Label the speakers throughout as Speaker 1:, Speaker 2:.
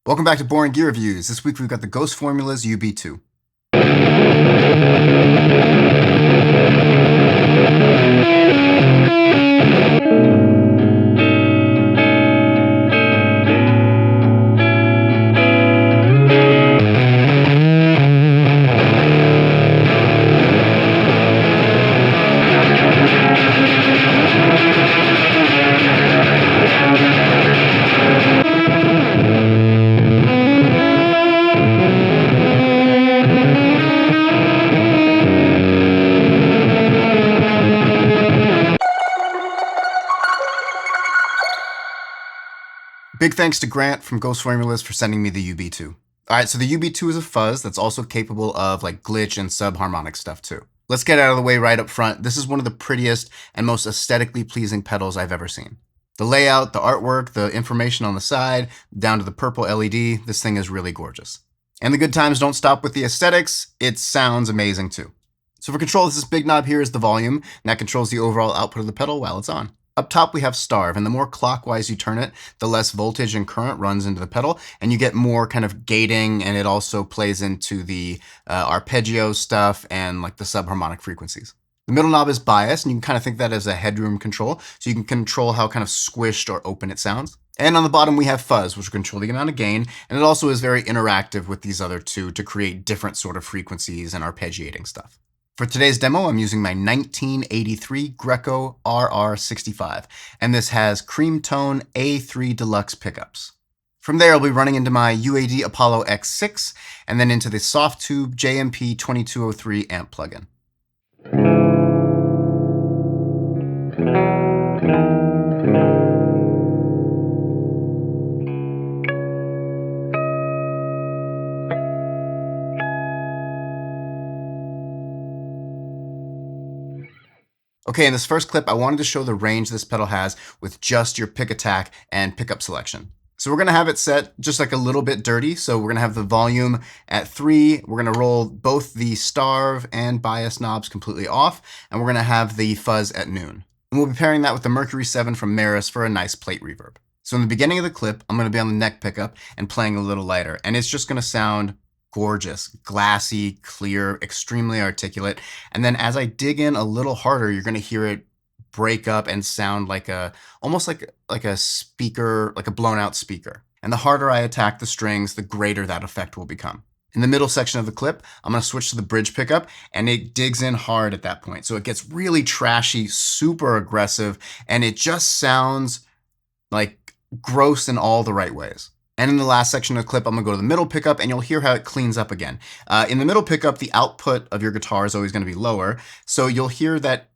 Speaker 1: Welcome back to Boring Gear Reviews. This week we've got the Ghost Formulas UB-2. Big thanks to Grant from Ghost Formulas for sending me the UB-2. Alright, so the UB-2 is a fuzz that's also capable of like glitch and subharmonic stuff too. Let's get out of the way right up front. This is one of the prettiest and most aesthetically pleasing pedals I've ever seen. The layout, the artwork, the information on the side, down to the purple LED, this thing is really gorgeous. And the good times don't stop with the aesthetics, it sounds amazing too. So for control, this big knob here is the volume, and that controls the overall output of the pedal while it's on. Up top, we have starve, and the more clockwise you turn it, the less voltage and current runs into the pedal, and you get more kind of gating, and it also plays into the arpeggio stuff and like the subharmonic frequencies. The middle knob is bias, and you can kind of think that as a headroom control, so you can control how kind of squished or open it sounds. And on the bottom, we have fuzz, which will control the amount of gain, and it also is very interactive with these other two to create different sort of frequencies and arpeggiating stuff. For today's demo, I'm using my 1983 Greco RR65, and this has CreamTone A3 Deluxe pickups. From there, I'll be running into my UAD Apollo X6, and then into the Softube JMP 2203 amp plugin. Okay, in this first clip, I wanted to show the range this pedal has with just your pick attack and pickup selection. So we're gonna have it set just like a little bit dirty. So we're gonna have the volume at 3. We're gonna roll both the starve and bias knobs completely off, and we're gonna have the fuzz at noon. And we'll be pairing that with the Mercury 7 from Meris for a nice plate reverb. So in the beginning of the clip, I'm gonna be on the neck pickup and playing a little lighter, and it's just gonna sound gorgeous, glassy, clear, extremely articulate. And then as I dig in a little harder, you're going to hear it break up and sound like almost like a speaker, like a blown out speaker. And the harder I attack the strings, the greater that effect will become. In the middle section of the clip, I'm going to switch to the bridge pickup, and it digs in hard at that point. So it gets really trashy, super aggressive, and it just sounds like gross in all the right ways. And in the last section of the clip, I'm gonna go to the middle pickup, and you'll hear how it cleans up again. In the middle pickup, the output of your guitar is always gonna be lower. So you'll hear that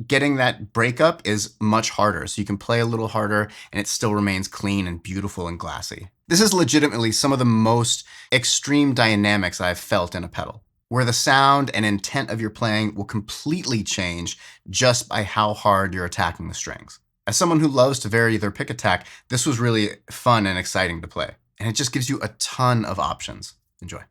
Speaker 1: getting that breakup is much harder. So you can play a little harder and it still remains clean and beautiful and glassy. This is legitimately some of the most extreme dynamics I've felt in a pedal, where the sound and intent of your playing will completely change just by how hard you're attacking the strings. As someone who loves to vary their pick attack, this was really fun and exciting to play. And it just gives you a ton of options. Enjoy.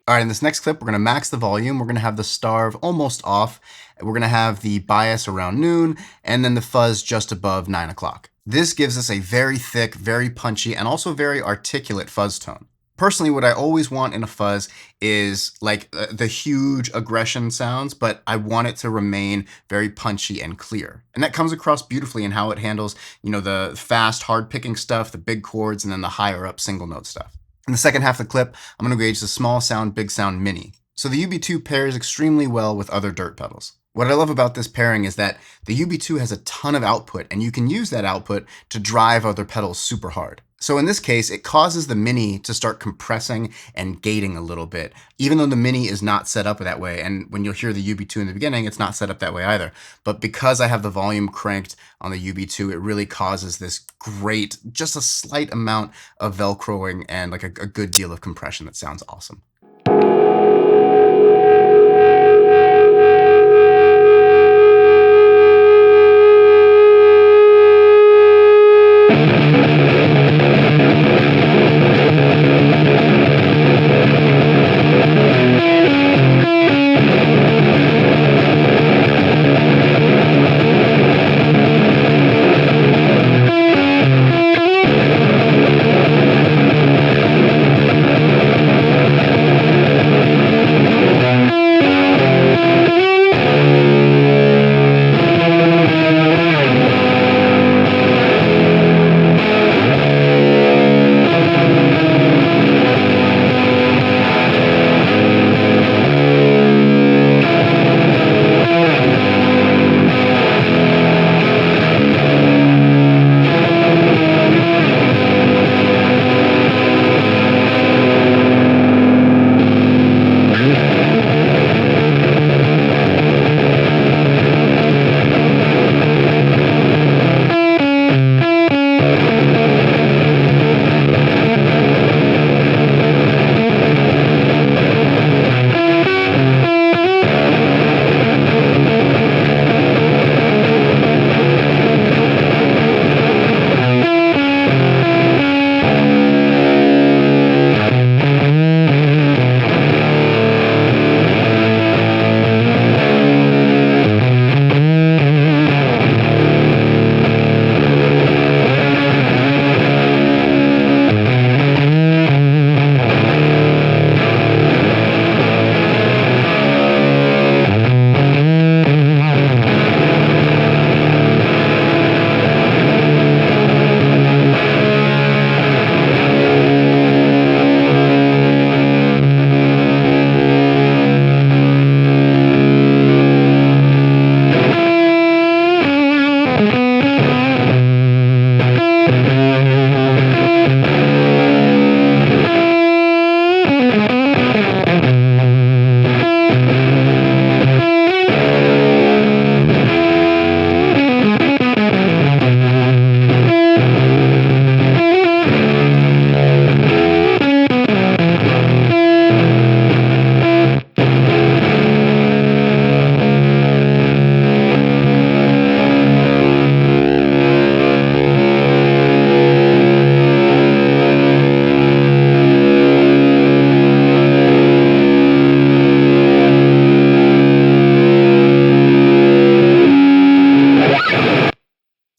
Speaker 1: All right, in this next clip, we're gonna max the volume. We're gonna have the starve almost off. We're gonna have the bias around noon, and then the fuzz just above 9 o'clock. This gives us a very thick, very punchy, and also very articulate fuzz tone. Personally, what I always want in a fuzz is like the huge aggression sounds, but I want it to remain very punchy and clear. And that comes across beautifully in how it handles, the fast, hard picking stuff, the big chords, and then the higher up single note stuff. In the second half of the clip, I'm going to gauge the Smallsound Bigsound Mini. So the UB-2 pairs extremely well with other dirt pedals. What I love about this pairing is that the UB-2 has a ton of output, and you can use that output to drive other pedals super hard. So in this case, it causes the Mini to start compressing and gating a little bit, even though the Mini is not set up that way. And when you'll hear the UB-2 in the beginning, it's not set up that way either. But because I have the volume cranked on the UB-2, it really causes this great, just a slight amount of Velcroing and like a good deal of compression that sounds awesome.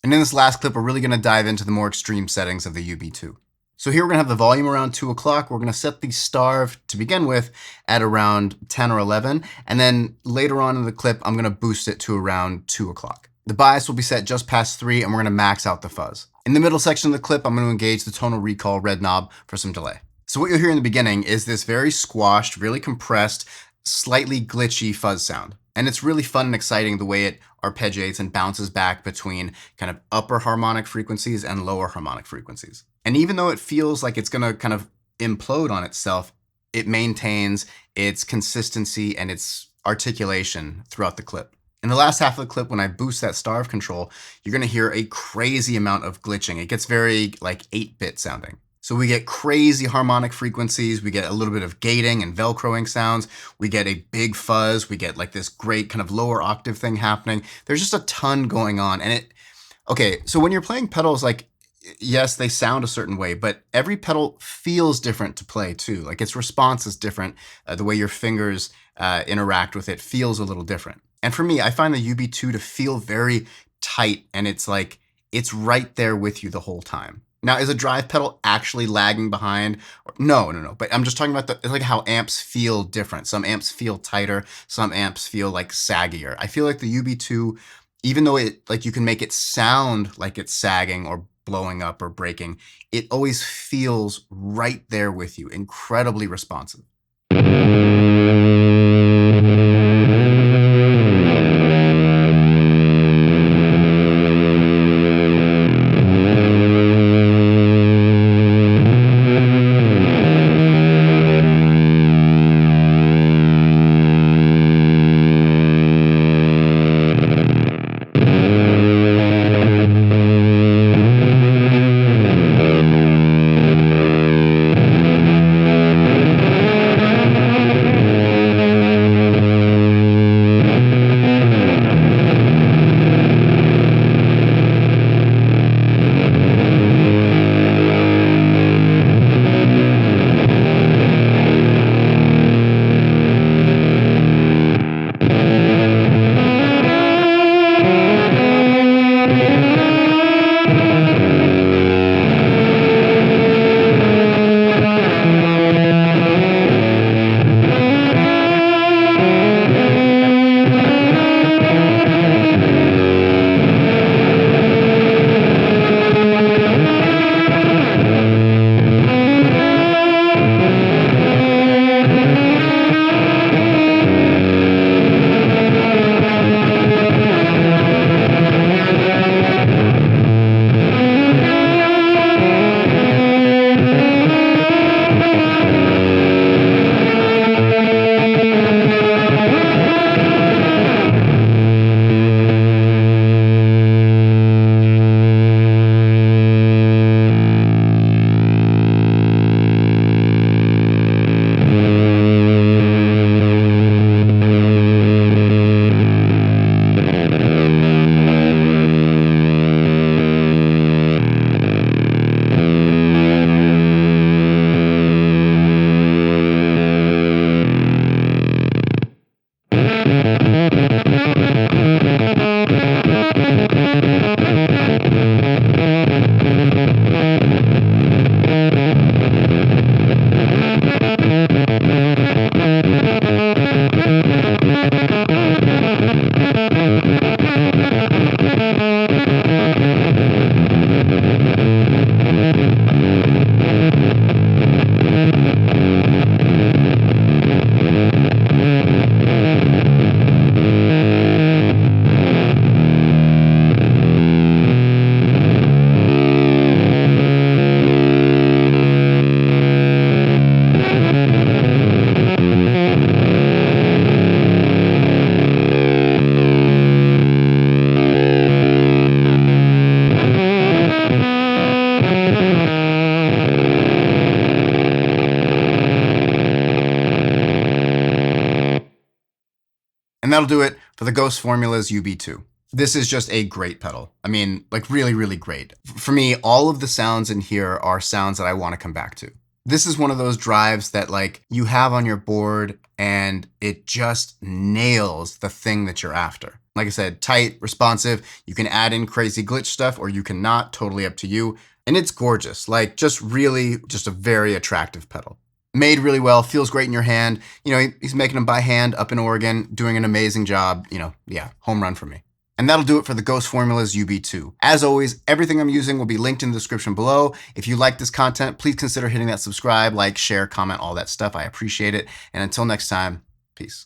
Speaker 1: And in this last clip, we're really going to dive into the more extreme settings of the UB-2. So here we're going to have the volume around 2 o'clock. We're going to set the starve to begin with at around 10 or 11. And then later on in the clip, I'm going to boost it to around 2 o'clock. The bias will be set just past 3, and we're going to max out the fuzz. In the middle section of the clip, I'm going to engage the tonal recall red knob for some delay. So what you'll hear in the beginning is this very squashed, really compressed, slightly glitchy fuzz sound. And it's really fun and exciting the way it arpeggiates and bounces back between kind of upper harmonic frequencies and lower harmonic frequencies. And even though it feels like it's going to kind of implode on itself, it maintains its consistency and its articulation throughout the clip. In the last half of the clip, when I boost that starve control, you're going to hear a crazy amount of glitching. It gets very like 8-bit sounding. So we get crazy harmonic frequencies, we get a little bit of gating and Velcroing sounds, we get a big fuzz, we get like this great kind of lower octave thing happening. There's just a ton going on. And okay, so when you're playing pedals, like yes, they sound a certain way, but every pedal feels different to play too. Like its response is different. The way your fingers interact with it feels a little different. And for me, I find the UB-2 to feel very tight, and it's like it's right there with you the whole time. Now, is a drive pedal actually lagging behind? No. But I'm just talking about it's like how amps feel different. Some amps feel tighter. Some amps feel like saggier. I feel like the UB-2, even though it like you can make it sound like it's sagging or blowing up or breaking, it always feels right there with you, incredibly responsive. And that'll do it for the Ghost Formula's UB-2. This is just a great pedal. I mean, like really, really great. For me, all of the sounds in here are sounds that I want to come back to. This is one of those drives that like you have on your board and it just nails the thing that you're after. Like I said, tight, responsive. You can add in crazy glitch stuff or you cannot, totally up to you. And it's gorgeous, like just really just a very attractive pedal. Made really well, feels great in your hand. You know, he's making them by hand up in Oregon, doing an amazing job. You know, yeah, home run for me. And that'll do it for the Ghost Formula's UB-2. As always, everything I'm using will be linked in the description below. If you like this content, please consider hitting that subscribe, like, share, comment, all that stuff. I appreciate it. And until next time, peace.